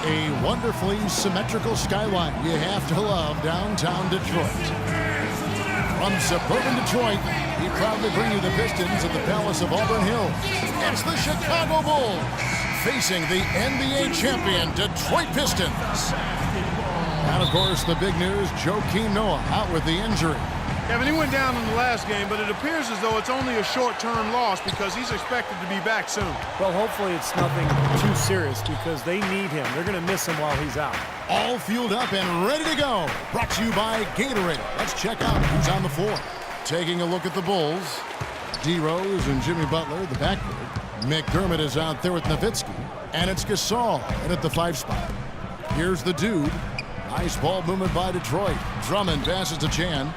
A wonderfully symmetrical skyline you have to love downtown Detroit. From suburban Detroit, we proudly bring you the Pistons at the Palace of Auburn Hills. It's the Chicago Bulls facing the NBA champion Detroit Pistons. And of course, the big news, Joakim Noah out with the injury. Kevin, he went down in the last game, but it appears as though it's only a short-term loss because he's expected to be back soon. Well, hopefully it's nothing too serious because they need him. They're going to miss him while he's out. All fueled up and ready to go. Brought to you by Gatorade. Let's check out who's on the floor. Taking a look at the Bulls. D. Rose and Jimmy Butler, the backcourt. McDermott is out there with Nowitzki. And it's Gasol in at the 5 spot. Here's the dude. Nice ball movement by Detroit. Drummond passes to Chan.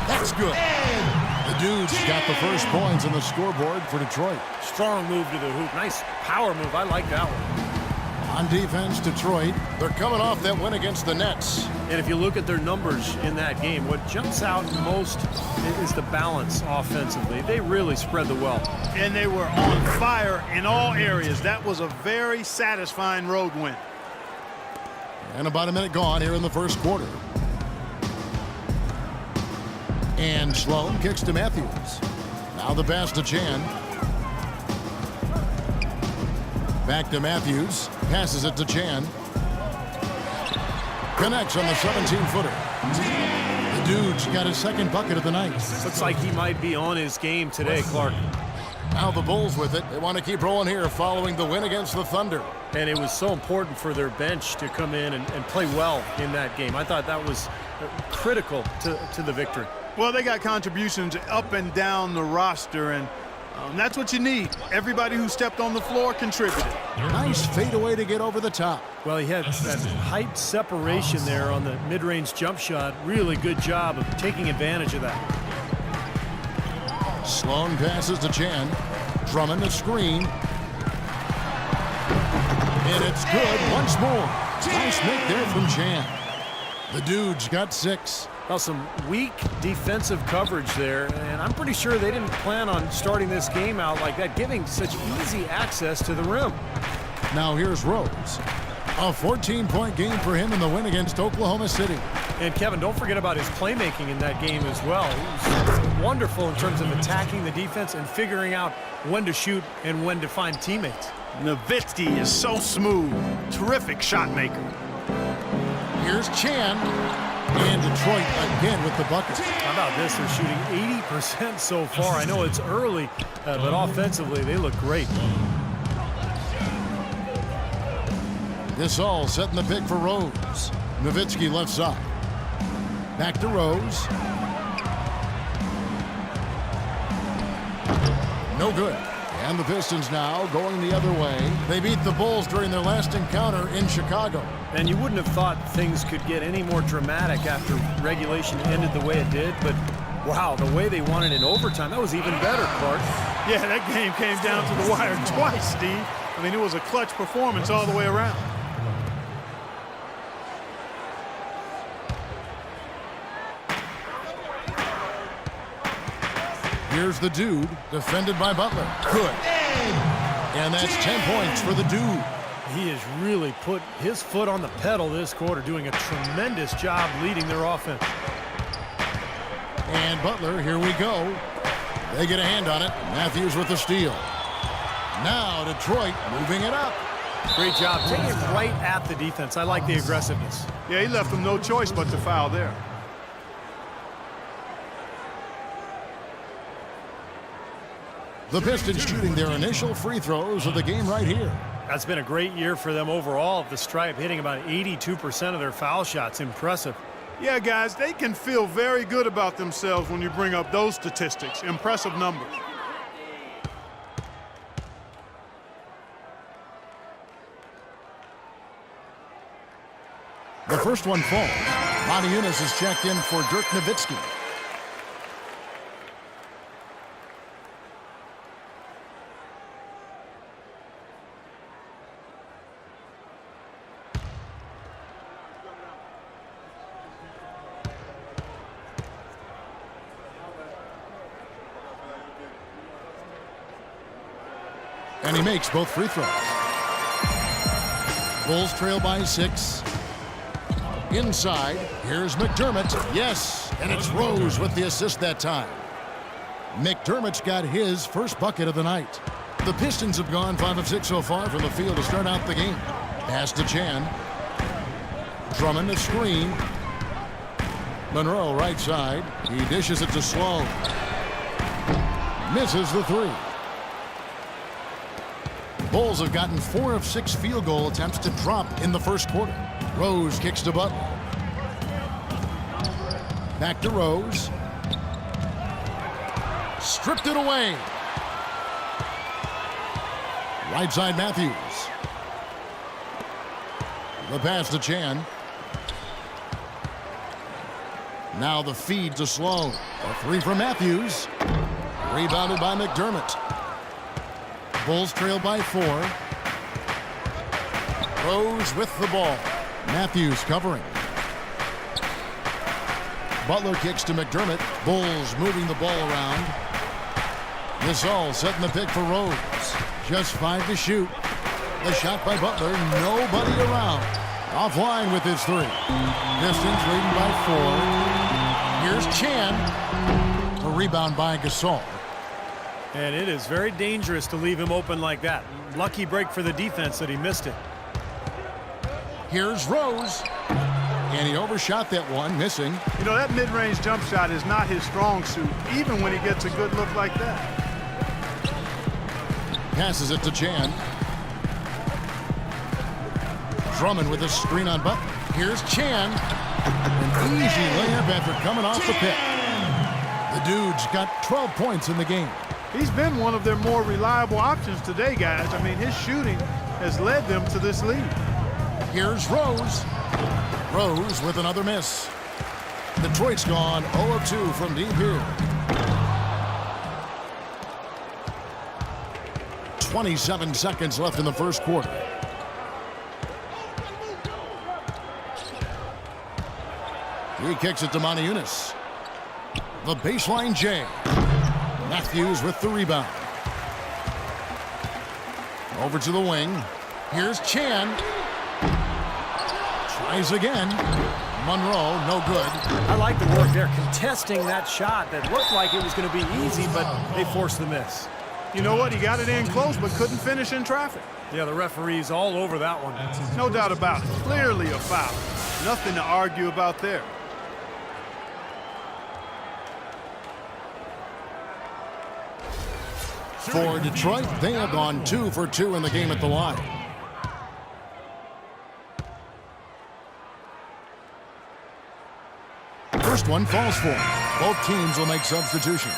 That's good. The dude's got the first points on the scoreboard for Detroit. Strong move to the hoop. Nice power move. I like that one. On defense, Detroit. They're coming off that win against the Nets. And if you look at their numbers in that game, what jumps out most is the balance offensively. They really spread the wealth. And they were on fire in all areas. That was a very satisfying road win. And about a minute gone here in the first quarter. And Sloan kicks to Matthews. Now the pass to Chan. Back to Matthews. Passes it to Chan. Connects on the 17-footer. The dude's got his second bucket of the night. Looks like he might be on his game today, Clark. Now the Bulls with it. They want to keep rolling here following the win against the Thunder. And it was so important for their bench to come in and play well in that game. I thought that was critical to the victory. Well, they got contributions up and down the roster, and that's what you need. Everybody who stepped on the floor contributed. Nice fadeaway to get over the top. Well, he had that height separation there on the mid-range jump shot. Really good job of taking advantage of that. Sloan passes to Chan. Drummond a screen. And it's good once more. Nice make there from Chan. The dude's got 6. Well, some weak defensive coverage there, and I'm pretty sure they didn't plan on starting this game out like that, giving such easy access to the rim. Now here's Rose. A 14-point game for him in the win against Oklahoma City. And Kevin, don't forget about his playmaking in that game as well. He was wonderful in terms of attacking the defense and figuring out when to shoot and when to find teammates. Nowitzki is so smooth. Terrific shot maker. Here's Chan. And Detroit again with the bucket. How about this? They're shooting 80% so far. I know it's early, but offensively they look great. This all setting the pick for Rose. Nowitzki left side. Back to Rose. No good. And the Pistons now going the other way. They beat the Bulls during their last encounter in Chicago. And you wouldn't have thought things could get any more dramatic after regulation ended the way it did, but wow, the way they won it in overtime, that was even better, Clark. Yeah, that game came down to the wire twice, Steve. I mean, it was a clutch performance all the way around. Here's the dude, defended by Butler. Good. And that's 10 points for the dude. He has really put his foot on the pedal this quarter, doing a tremendous job leading their offense. And Butler, here we go. They get a hand on it. Matthews with the steal. Now Detroit moving it up. Great job. Taking it right at the defense. I like the aggressiveness. Yeah, he left them no choice but to foul there. The Pistons shooting their initial free throws of the game right here. That's been a great year for them overall. The Stripe hitting about 82% of their foul shots. Impressive. Yeah, guys, they can feel very good about themselves when you bring up those statistics. Impressive numbers. The first one falls. Monty Eunice is checked in for Dirk Nowitzki. And he makes both free throws. Bulls trail by 6. Inside, here's McDermott. Yes, and it's Rose with the assist that time. McDermott's got his first bucket of the night. The Pistons have gone 5 of 6 so far from the field to start out the game. Pass to Chan. Drummond, a screen. Monroe, right side. He dishes it to Sloan. Misses the 3. Bulls have gotten 4 of 6 field goal attempts to drop in the first quarter. Rose kicks to Butler. Back to Rose. Stripped it away. Right side Matthews. The pass to Chan. Now the feed to Sloan. A 3 from Matthews. Rebounded by McDermott. Bulls trail by 4. Rose with the ball. Matthews covering. Butler kicks to McDermott. Bulls moving the ball around. Gasol setting the pick for Rose. Just 5 to shoot. The shot by Butler. Nobody around. Offline with his 3. Pistons leading by 4. Here's Chan. A rebound by Gasol. And it is very dangerous to leave him open like that. Lucky break for the defense that he missed it. Here's Rose. And he overshot that one, missing. You know, that mid-range jump shot is not his strong suit, even when he gets a good look like that. Passes it to Chan. Drummond with a screen on Butler. Here's Chan. An easy layup after coming off the pick. The dude's got 12 points in the game. He's been one of their more reliable options today, guys. I mean, his shooting has led them to this lead. Here's Rose. Rose with another miss. Detroit's gone 0 of 2 from deep here. 27 seconds left in the first quarter. He kicks it to Moniunas. The baseline J. Matthews with the rebound. Over to the wing. Here's Chan. Tries again. Monroe, no good. I like the work there, contesting that shot that looked like it was going to be easy, but they forced the miss. You know what? He got it in close, but couldn't finish in traffic. Yeah, the referee's all over that one. No doubt about it. Clearly a foul. Nothing to argue about there. For Detroit, they have gone 2 for 2 in the game at the line. First one falls for him. Both teams will make substitutions.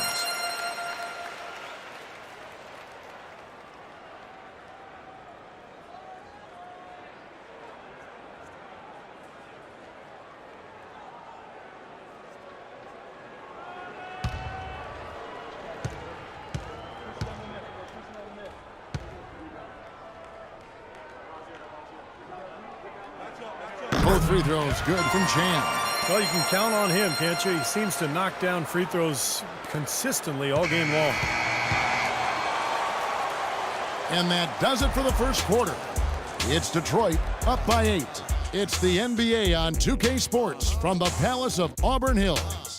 Both free throws good from Chan. Well, you can count on him, can't you? He seems to knock down free throws consistently all game long. And that does it for the first quarter. It's Detroit up by 8. It's the NBA on 2K Sports from the Palace of Auburn Hills.